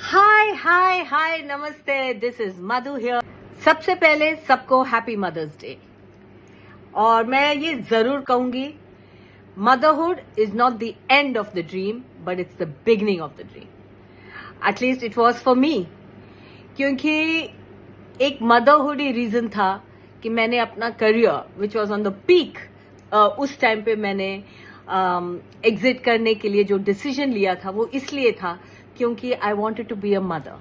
हाय हाय हाय नमस्ते, this is Madhu here. सबसे पहले सबको हैप्पी मदर्स डे। और मैं ये जरूर कहूंगी, motherhood is not the end of the dream but it's the beginning of the dream. At least it was for me, क्योंकि एक मदरहुड ही रीजन था कि मैंने अपना career which was on the peak, उस टाइम पे मैंने एग्जिट करने के लिए जो डिसीजन लिया था वो इसलिए था क्योंकि I wanted to be a mother.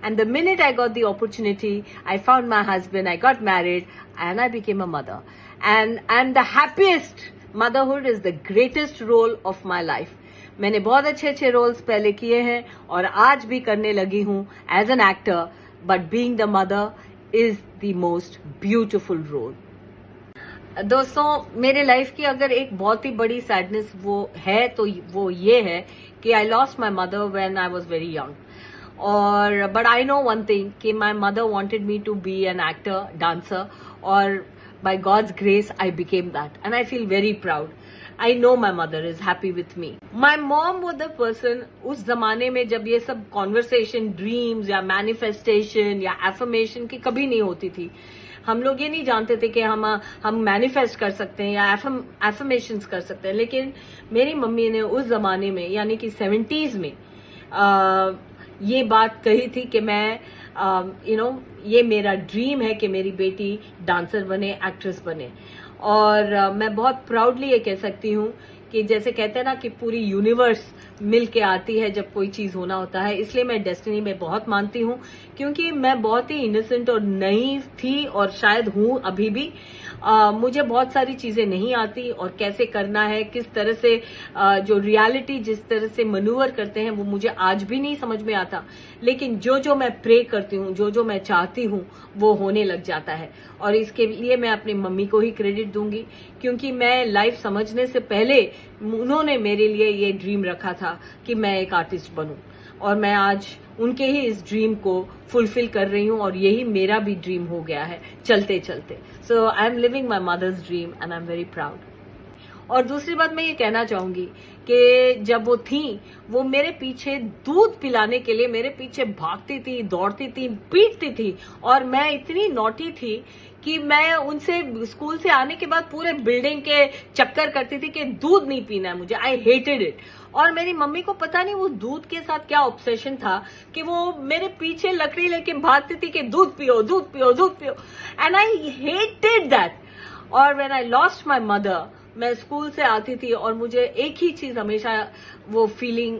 And the minute I got the opportunity, I found my husband, I got married, and I became a mother. And I'm the happiest. Motherhood is the greatest role of my life. मैंने बहुत अच्छे अच्छे roles पहले किए हैं और आज भी करने लगी हूँ as an actor, but being the mother is the most beautiful role. दोस्तों, मेरे लाइफ की अगर एक बहुत ही बड़ी सैडनेस वो है तो वो ये है कि I lost my mother when I was very young. और but I know one thing कि my mother wanted me to be an actor, dancer, और by God's grace I became that and I feel very proud. I know my mother is happy with me. My mom was the person, उस जमाने में जब ये सब conversation, dreams या manifestation या affirmation की कभी नहीं होती थी। हम लोग ये नहीं जानते थे कि हम मैनिफेस्ट कर सकते हैं या एफर्मेशंस कर सकते हैं। लेकिन मेरी मम्मी ने उस जमाने में, यानी कि 70s में ये बात कही थी कि मैं ये मेरा ड्रीम है कि मेरी बेटी डांसर बने, एक्ट्रेस बने। और मैं बहुत प्राउडली ये कह सकती हूँ कि जैसे कहते हैं ना कि पूरी यूनिवर्स मिल के आती है जब कोई चीज होना होता है, इसलिए मैं डेस्टिनी में बहुत मानती हूँ, क्योंकि मैं बहुत ही इनोसेंट और नईव थी और शायद हूँ अभी भी। मुझे बहुत सारी चीजें नहीं आती और कैसे करना है, किस तरह से जो रियलिटी जिस तरह से मनूवर करते हैं वो मुझे आज भी नहीं समझ में आता। लेकिन जो जो मैं प्रे करती हूँ, जो जो मैं चाहती हूँ वो होने लग जाता है। और इसके लिए मैं अपनी मम्मी को ही क्रेडिट दूंगी, क्योंकि मैं लाइफ समझने से पहले उन्होंने मेरे लिए ये ड्रीम रखा था कि मैं एक आर्टिस्ट बनूं। और मैं आज उनके ही इस ड्रीम को फुलफिल कर रही हूँ और यही मेरा भी ड्रीम हो गया है चलते चलते। So I am living my mother's dream and I am very proud. और दूसरी बात मैं ये कहना चाहूंगी कि जब वो थी, वो मेरे पीछे दूध पिलाने के लिए मेरे पीछे भागती थी, दौड़ती थी, पीटती थी। और मैं इतनी नॉटी थी कि मैं उनसे स्कूल से आने के बाद पूरे बिल्डिंग के चक्कर करती थी कि दूध नहीं पीना है मुझे। I hated it. और मेरी मम्मी को पता नहीं वो दूध के साथ क्या ऑब्सेशन था कि वो मेरे पीछे लकड़ी लेके भागती थी कि दूध पियो, दूध पियो, दूध पियो। And I hated that. और when I lost my mother, मैं स्कूल से आती थी और मुझे एक ही चीज हमेशा वो फीलिंग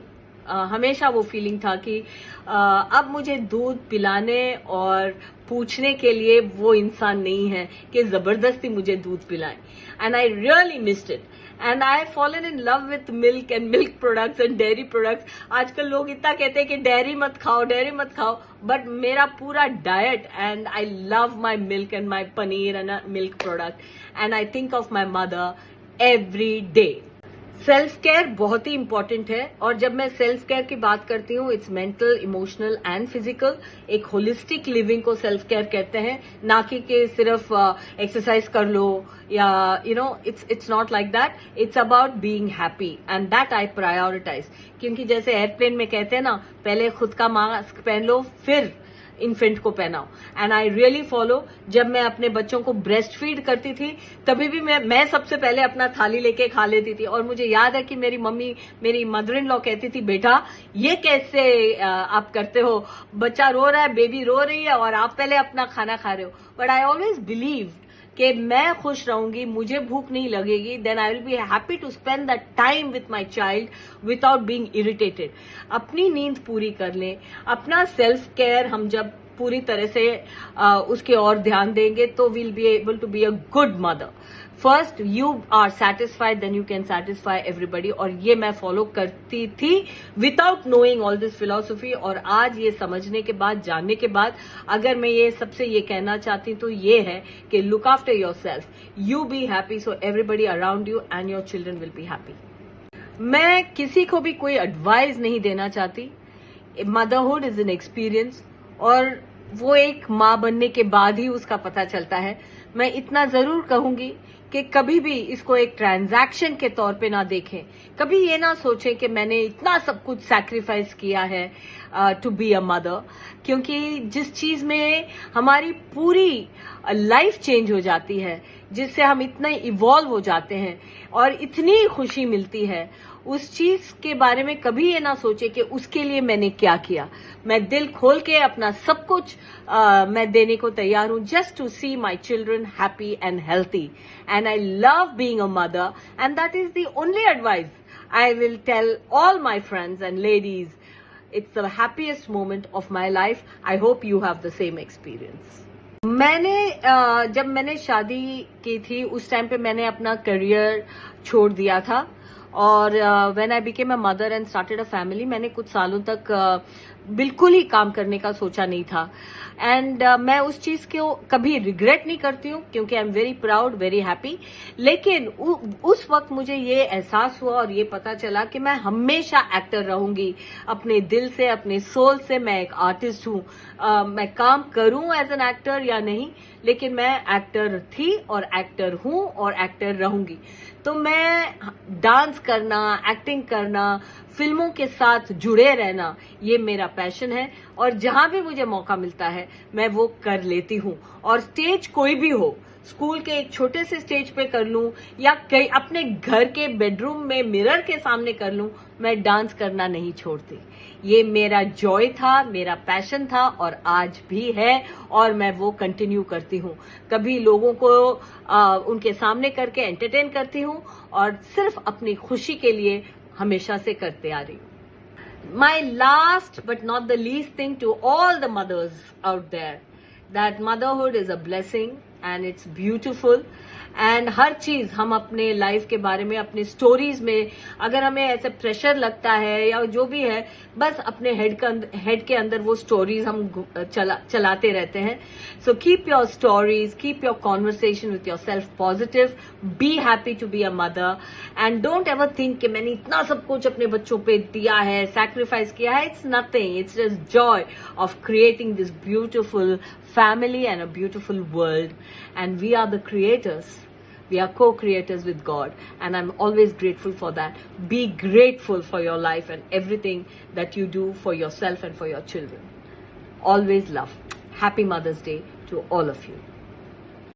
था कि अब मुझे दूध पिलाने और पूछने के लिए वो इंसान नहीं है कि जबरदस्ती मुझे दूध पिलाए। And I really missed it and I fallen in love with milk and milk products and dairy products. आजकल लोग इतना कहते हैं कि डेयरी मत खाओ, डेयरी मत खाओ, बट मेरा पूरा diet and I love my milk and my paneer and milk product and I think of my mother every day. Self care बहुत ही इंपॉर्टेंट है। और जब मैं सेल्फ केयर की बात करती हूँ, it's mental, emotional and physical. एक होलिस्टिक लिविंग को सेल्फ केयर कहते हैं, ना कि सिर्फ एक्सरसाइज कर लो या it's not like that. It's about being happy and that I prioritize. क्योंकि जैसे एयरप्लेन में कहते हैं ना, पहले खुद का मास्क पहन लो फिर इन्फेंट को पहनाओ। And I really follow. जब मैं अपने बच्चों को ब्रेस्ट फीड करती थी तभी भी मैं सबसे पहले अपना थाली लेके खा लेती थी। और मुझे याद है कि मेरी मम्मी, मेरी मदर इन लॉ कहती थी, बेटा ये कैसे आप करते हो, बच्चा रो रहा है, बेबी रो रही है और आप पहले अपना खाना खा रहे हो। बट आई ऑलवेज बिलीव कि मैं खुश रहूंगी, मुझे भूख नहीं लगेगी, then I will be happy to spend that time with my child without being irritated. अपनी नींद पूरी कर लें, अपना सेल्फ केयर हम जब पूरी तरह से उसके और ध्यान देंगे तो will be able to be a good mother. First you are satisfied, then you can satisfy everybody. और ये मैं फॉलो करती थी without knowing all this philosophy. और आज ये समझने के बाद, जानने के बाद, अगर मैं ये सबसे ये कहना चाहती तो ये है कि look after your self, you be happy, so everybody around you and your children will be happy. मैं किसी को भी कोई एडवाइस नहीं देना चाहती। मदरहुड इज एन एक्सपीरियंस और वो एक माँ बनने के बाद ही उसका पता चलता है। मैं इतना जरूर कहूंगी कि कभी भी इसको एक ट्रांजैक्शन के तौर पे ना देखें, कभी ये ना सोचें कि मैंने इतना सब कुछ सैक्रिफाइस किया है टू बी अ मदर, क्योंकि जिस चीज में हमारी पूरी लाइफ चेंज हो जाती है, जिससे हम इतने इवॉल्व हो जाते हैं और इतनी खुशी मिलती है, उस चीज के बारे में कभी ये ना सोचे कि उसके लिए मैंने क्या किया। मैं दिल खोल के अपना सब कुछ मैं देने को तैयार हूं, just to see my children happy and healthy, and I love being a mother, and that is the only advice I will tell all my friends and ladies. It's the happiest moment of my life. I hope you have the same experience. जब मैंने शादी की थी उस time पे मैंने अपना career छोड़ दिया था, और when I became a mother and started a family, मैंने कुछ सालों तक बिल्कुल ही काम करने का सोचा नहीं था. एंड मैं उस चीज को कभी रिग्रेट नहीं करती हूँ, क्योंकि आई am very proud, very happy. लेकिन उस वक्त मुझे ये एहसास हुआ और ये पता चला कि मैं हमेशा एक्टर रहूंगी, अपने दिल से, अपने सोल से. मैं एक आर्टिस्ट हूँ, मैं काम करूं एज एन एक्टर या नहीं, लेकिन मैं एक्टर थी और एक्टर हूं और एक्टर रहूंगी. तो मैं डांस करना, एक्टिंग करना, फिल्मों के साथ जुड़े रहना, ये मेरा पैशन है, और जहां भी मुझे मौका मिलता है मैं वो कर लेती हूं. और स्टेज कोई भी हो, स्कूल के एक छोटे से स्टेज पे कर लूं या कहीं अपने घर के बेडरूम में मिरर के सामने कर लूं, मैं डांस करना नहीं छोड़ती. ये मेरा जॉय था, मेरा पैशन था, और आज भी है, और मैं वो कंटिन्यू करती हूँ. कभी लोगों को उनके सामने करके एंटरटेन करती हूँ, और सिर्फ अपनी खुशी के लिए हमेशा से करते आ रही हूँ. My last but not the least thing to all the mothers out there, that motherhood is a blessing and it's beautiful. And हर चीज हम अपने लाइफ के बारे में, अपनी स्टोरीज में, अगर हमें ऐसे प्रेशर लगता है या जो भी है, बस अपने हेड के अंदर वो स्टोरीज हम चलाते रहते हैं. So keep your stories, keep your conversation with yourself positive, be happy to be a mother, and don't ever think कि मैंने इतना सब कुछ अपने बच्चों पे दिया है, सैक्रिफाइस किया है. It's nothing. It's just Joy of creating this beautiful family and a beautiful world, and we are the creators. We are co-creators with God, and I'm always grateful for that. Be grateful for your life and everything that you do for yourself and for your children. Always love. Happy Mother's Day to all of you.